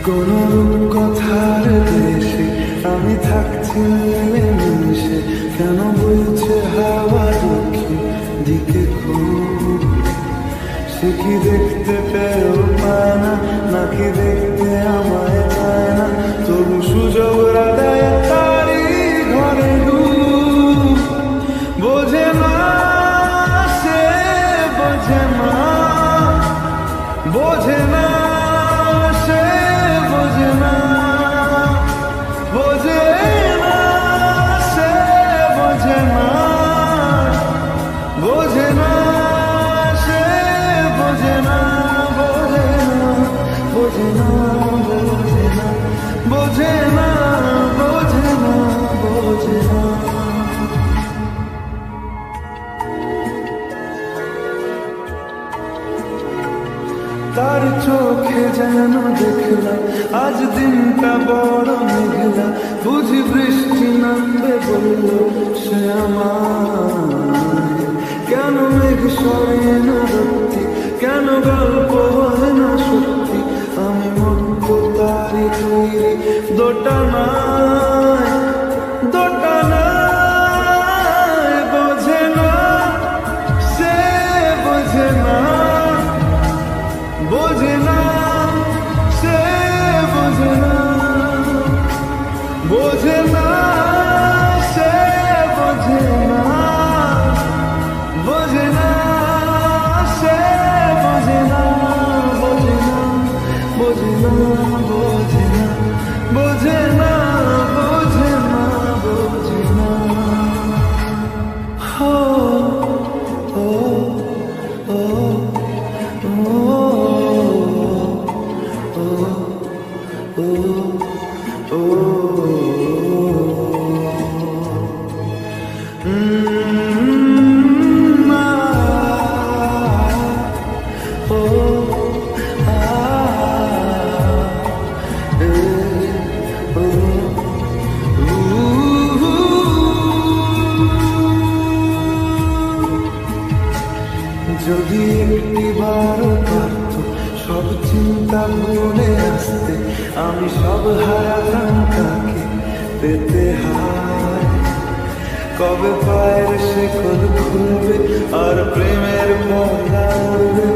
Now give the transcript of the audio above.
কোন কথার দেশে আমি থাকছি মিলেমিশে, কেন বলছে হাওয়া দক্ষিণ দিকে খুব? সে কি দেখতে পেয়েও পায় না, নাকি দেখতে আমায় পায় না? তবু সুযোগ রাধায় তারি ঘরে ডুব। বোঝে না সে, বোঝে না, বোঝে না সে, বোঝে না, বোঝে না সে, বোঝে না, বোঝে না সে, বোঝে না, বোঝে না, বোঝে না, বোঝে না, বোঝে না, বোঝে না, বোঝে না। তার চোখে যেন দেখলাম আজ দিনটা বড় মেঘলা, বুঝি বৃষ্টি নামবে বলল সে আমায়। কেন মেঘ সরে না সত্যি, কেন গল্প হয় না সত্যি? আমি মত তারি তৈরি দোটানায়, দোটানায়। বোঝে না সে, বোঝে না, বোঝে না সে, বোঝে না, বোঝে না সে, বোঝে না, বোঝে না সে, বোঝে না, বোঝে না, বোঝে না, বোঝে না, বোঝে না, বোঝে না, বোঝে না। হো ও ও যদি একটিবার পারত সব চিন্তা ভুলে আসতে, আমি সব হারাতাম তাকে পেতে হায়। কবে পায়ের শেকল খুলবে আর প্রেমের পর্দা উড়বে,